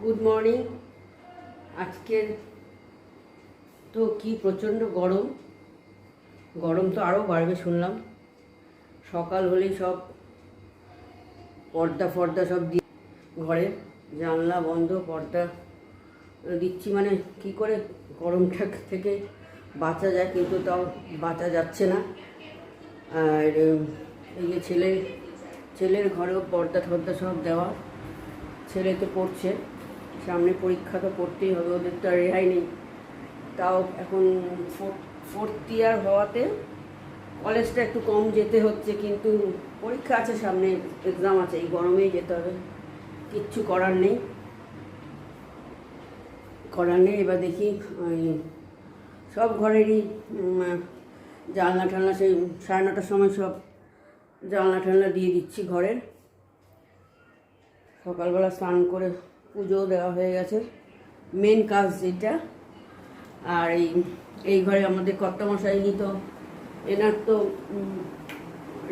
Good morning. আজকের তো কি প্রচণ্ড গরম, গরম তো আরও বাড়বে শুনলাম। সকাল হলেই সব পর্দা ফর্দা সব দিয়ে ঘরে জানলা বন্ধ, পর্দা দিচ্ছি, মানে কি করে গরমটা থেকে বাঁচা যায়, কিন্তু তাও বাঁচা যাচ্ছে না। আর এই যে ছেলের ঘরেও পর্দা টর্দা সব দেওয়া। ছেলে তো পড়ছে, সামনে পরীক্ষা, তো পড়তেই হবে, ওদের তো আর রেহাই নেই। তাও এখন ফোর্থ ইয়ার হওয়াতে কলেজটা একটু কম যেতে হচ্ছে, কিন্তু পরীক্ষা আছে সামনে, এক্সাম আছে, এই গরমেই যেতে হবে, কিচ্ছু করার নেই। এবার দেখি সব ঘরেরই জানলা টালনা, সেই 9:30টার সময় সব জানলা টালনা দিয়ে দিচ্ছি ঘরের। সকালবেলা স্নান করে পুজোও দেওয়া হয়ে গেছে, মেন কাজ যেটা। আর এই ঘরে আমাদের কর্তামশাইনি, তো এনার তো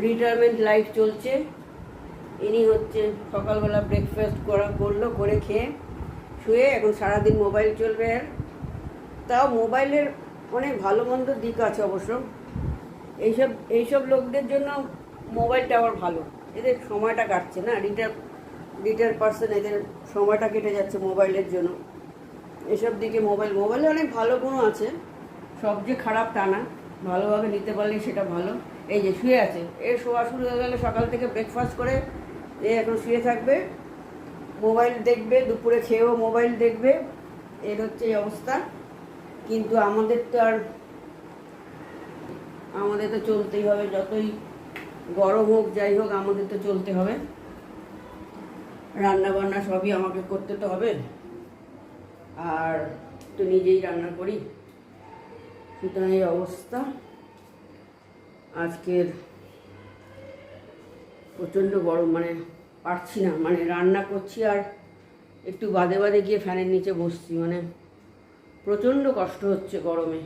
রিটায়ারমেন্ট লাইফ চলছে। ইনি হচ্ছে সকালবেলা ব্রেকফাস্ট করে খেয়ে শুয়ে এখন সারাদিন মোবাইল চলবে। আর তাও মোবাইলের অনেক ভালো মন্দ দিক আছে অবশ্য। এইসব লোকদের জন্য মোবাইলটা আবার ভালো, এদের সময়টা কাটছে না, রিটায়ার পার্সন, এদের সময়টা কেটে যাচ্ছে মোবাইলের জন্য। এসব দিকে মোবাইলে অনেক ভালো গুণও আছে, সব যে খারাপ তা না, ভালোভাবে নিতে পারলে সেটা ভালো। এই যে শুয়ে আছে, এর শোয়া শুরু হয়ে গেলে সকাল থেকে ব্রেকফাস্ট করে এখন শুয়ে থাকবে, মোবাইল দেখবে, দুপুরে খেয়েও মোবাইল দেখবে, এর হচ্ছে এই অবস্থা। কিন্তু আমাদের তো চলতেই হবে, যতই গরম হোক যাই হোক আমাদের তো চলতে হবে, রান্না বান্না সবই আমাকে করতে তো হবে, আর তো নিজেই রান্না করি। সুতরাং এই অবস্থা আজকের, প্রচণ্ড গরম, মানে পারছি না, মানে রান্না করছি আর একটু বাদে বাদে গিয়ে ফ্যানের নিচে বসছি, মানে প্রচণ্ড কষ্ট হচ্ছে গরমে।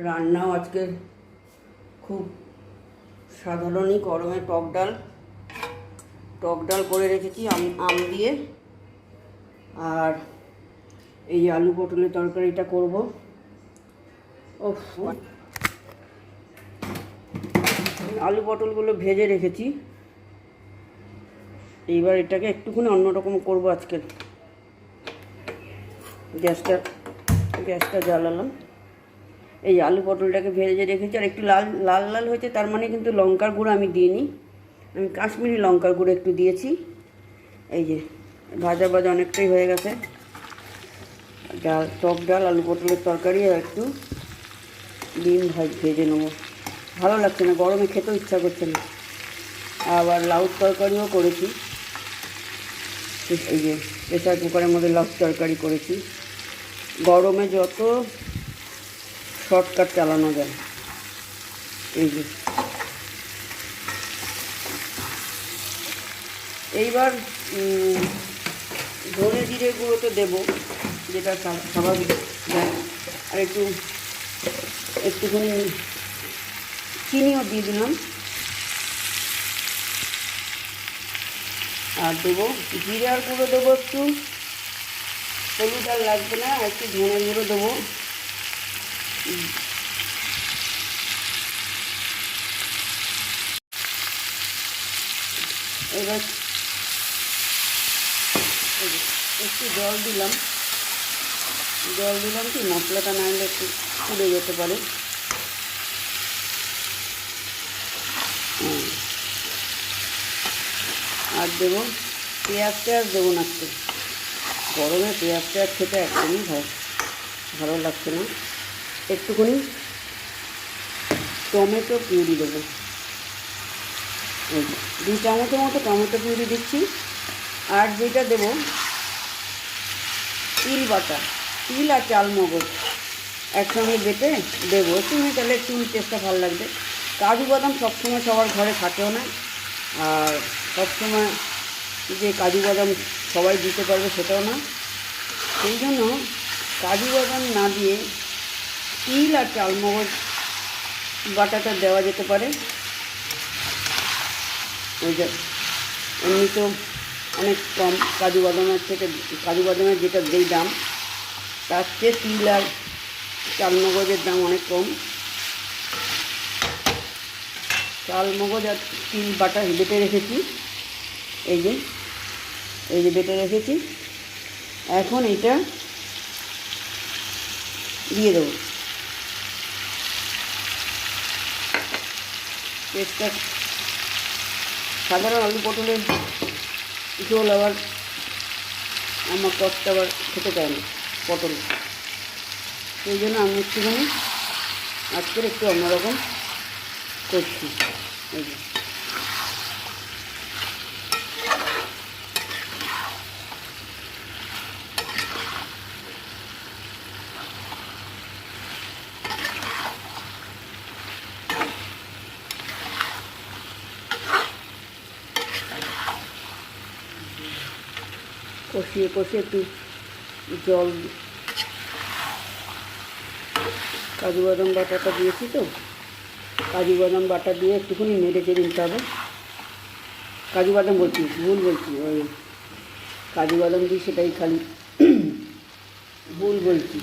রান্নাও আজকে খুব সাধারণই, গরমে টক ডাল করে রেখেছি আম দিয়ে, আর এই আলু পটলের তরকারিটা করব। আলু পটলগুলো ভেজে রেখেছি, এইবার এটাকে একটুখানি অন্যরকম করব আজকে। গ্যাসটা জ্বালালাম, এই আলু পটলটাকে ভেজে রেখেছি, আর একটু লাল হয়েছে, তার মানে কিন্তু লঙ্কার গুঁড়ো আমি দিইনি, আমি কাশ্মীরি লঙ্কার গুঁড়ো একটু দিয়েছি। এই যে ভাজা অনেকটাই হয়ে গেছে, টক ডাল আলু পটলের তরকারি, আর একটু ডিম ভেজে নেবো। ভালো লাগছে না, গরমে খেতেও ইচ্ছা করছে না। আবার লাউর তরকারিও করেছি, এই যে প্রেসার কুকারের মধ্যে লাউর তরকারি করেছি। গরমে যত শর্টকাট চালানো যায়। এই যে এইবার ধনে জিরে গুঁড়ো তো দেবো, যেটা স্বাভাবিক দেয়, আর একটুখানি চিনিও দিয়ে দিলাম, আর দেবো জিরে আর গুঁড়ো দেবো একটু, হলুদ আর লাগবে না, একটু ধনে গুঁড়ো দেবো। এবার একটু জল দিলাম কি মশলাটা না হলে একটু পুড়ে যেতে পারে। আর দেবো পেঁয়াজ দেবো না, একটু গরমে পেঁয়াজ খেতে একদমই ভালো লাগছে না। একটুখানি টমেটো পিউরি দেবো, 2 চামচের মতো টমেটো পিউরি দিচ্ছি। আর যেটা দেবো তিল বাটা, তিল আর চালমগজ একসঙ্গে বেটে দেবো, তাহলে একটু টেস্টটা ভালো লাগবে। কাজু বাদাম সবসময় সবার ঘরে থাকেও না, আর সবসময় যে কাজু বাদাম সবাই দিতে পারবে সেটাও না, সেই জন্য কাজু বাদাম না দিয়ে তিল আর চালমগজ বাটাটা দেওয়া যেতে পারে। ওই যে এমনি তো অনেক কম কাজু বাদামের থেকে। কাজু বাদামের যেটা যেই দাম তার চেয়ে তিল আর চালমগজের দাম অনেক কম। চালমগজ আর তিল বাটা বেটে রেখেছি, এই যে বেটে রেখেছি। এখন এটা দিয়ে দেবো। পেস্টটা সাধারণ আলু পটলের ঝোল আবার আমার কষ্ট আবার খেতে চায় না পটল, সেই জন্য আমি একটুখানি আজকের একটু অন্যরকম করছি। এই যে কষিয়ে কষিয়ে একটু জল, কাজু বাদাম বাটাটা দিয়েছি তো, কাজু বাদাম বাটা দিয়ে একটুখানি নেড়ে চেড়ে নিতে হবে। কাজু বাদাম বলছি, ভুল বলছি, ওই কাজু বাদাম দিই সেটাই খালি ভুল বলছি।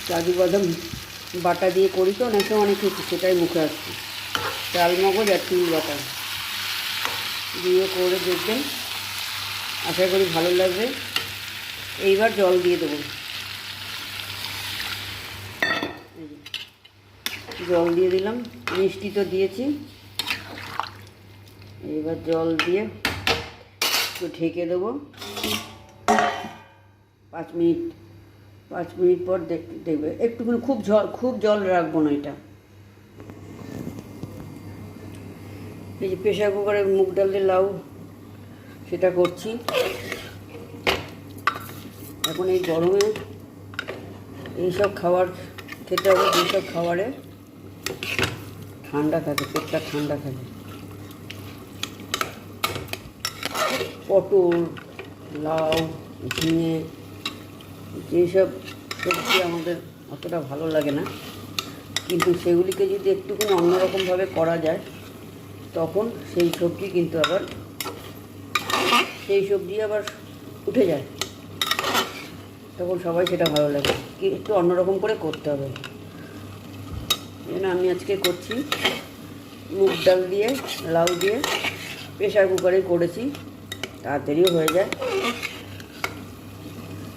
কাজু বাদাম বাটা দিয়ে করি তো অনেক সময়, অনেক কিছু সেটাই মুখে আসছে। চালমগজ আর তিল বাটা দিয়ে করে দেখবেন, আশা করি ভালো লাগবে। এইবার জল দিয়ে দেবো, জল দিয়ে দিলাম, মিষ্টি তো দিয়েছি। এবার জল দিয়ে একটু ঢেকে দেবো 5 মিনিট। 5 মিনিট পর দেখবে একটুখানি, খুব জল রাখবো না এটা। এই যে প্রেশার কুকারে মুগ ডাল দিয়ে লাউ সেটা করছি। এখন এই গরমে এইসব খাবার খেতে হবে, যেসব খাবারে ঠান্ডা থাকে, পেটটা ঠান্ডা থাকে। পটল, লাউ, ঝিঙে, যেসব সবজি আমাদের অতটা ভালো লাগে না, কিন্তু সেগুলিকে যদি একটুখানি অন্যরকমভাবে করা যায় তখন সেই সবজি আবার উঠে যায়, তখন সবাই সেটা ভালো লাগে। একটু অন্যরকম করে করতে হবে। এই জন্য আমি আজকে করছি মুগ ডাল দিয়ে লাউ দিয়ে, প্রেশার কুকারে করেছি, তাড়াতাড়িও হয়ে যায়।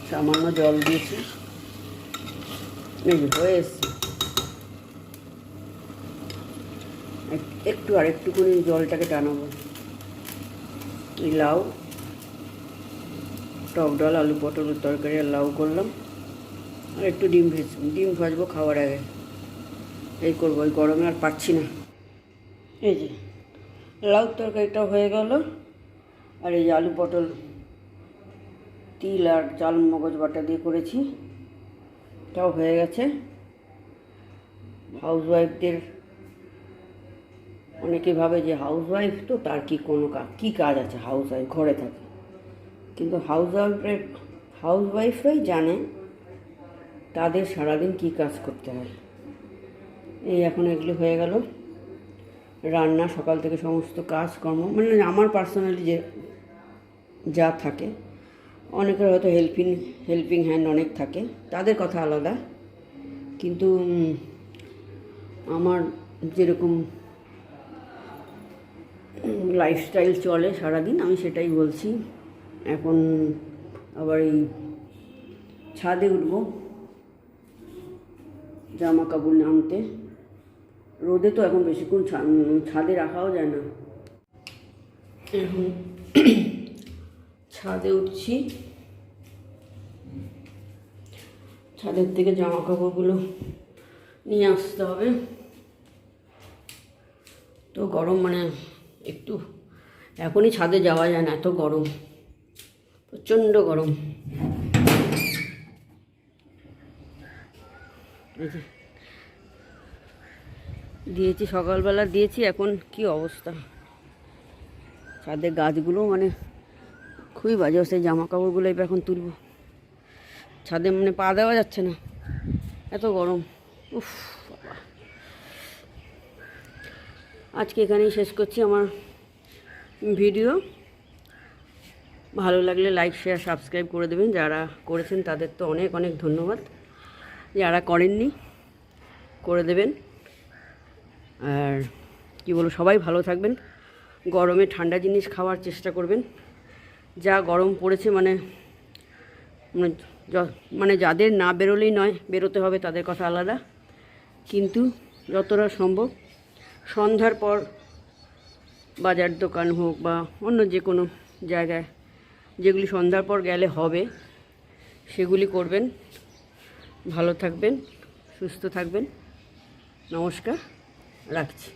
সামান্য জল দিয়েছি, হয়ে এসছে। আর একটুখানি জলটাকে টানাবো। এই লাউ, টক ডাল, আলু পটলের তরকারি আর লাউ করলাম, আর একটু ডিম ভাজবো খাওয়ার আগে। এই করবো, ওই গরমে আর পাচ্ছি না। এই যে লাউ তরকারিটা হয়ে গেল, আর এই যে আলু পটল তিল আর চালমগজ বাটা দিয়ে করেছি, এটাও হয়ে গেছে। হাউসওয়াইফদের অনেকে ভাবে যে হাউসওয়াইফ তো তার কী কাজ আছে, হাউসওয়াইফ ঘরে থাকে, কিন্তু হাউসওয়াইফরাই জানে তাদের সারাদিন কী কাজ করতে হয়। এই এখন এগুলো হয়ে গেল রান্না, সকাল থেকে সমস্ত কাজকর্ম, মানে আমার পার্সোনালি যা থাকে। অনেকের হয়তো হেল্পিং হ্যান্ড অনেক থাকে, তাদের কথা আলাদা, কিন্তু আমার যেরকম লাইফস্টাইল চলে সারাদিন, আমি সেটাই বলছি। এখন আবার এই ছাদে উঠবো জামা কাপড় আনতে, রোদে তো এখন বেশিক্ষণ ছাদে রাখাও যায় না। এখন ছাদে উঠছি, ছাদের থেকে জামা কাপড়গুলো নিয়ে আসতে হবে। তো গরম, মানে একটু এখনই ছাদে যাওয়া যায় না, এত গরম, প্রচণ্ড গরম। দিয়েছি সকালবেলা দিয়েছি, এখন কি অবস্থা ছাদের গাছগুলো, মানে খুবই বাজে অবস্থা। জামা কাপড়গুলো এবার এখন তুলব, ছাদে মানে পা দেওয়া যাচ্ছে না, এত গরম। উফ বাবা, আজকে এখানেই শেষ করছি আমার ভিডিও। ভালো লাগলে লাইক শেয়ার সাবস্ক্রাইব করে দেবেন। যারা করেছেন তাদের তো অনেক অনেক ধন্যবাদ, যারা করেননি করে দেবেন। আর কী বলবো, সবাই ভালো থাকবেন। গরমে ঠান্ডা জিনিস খাওয়ার চেষ্টা করবেন। যা গরম পড়েছে মানে যাদের না বেরোলেই নয়, বেরোতে হবে তাদের কথা আলাদা, কিন্তু যতটা সম্ভব সন্ধ্যার পর বাজার দোকান হোক বা অন্য যে কোনো জায়গায় যেগুলি সন্ধ্যার পর গেলে হবে সেগুলি করবেন। ভালো থাকবেন, সুস্থ থাকবেন। নমস্কার, রাখছি।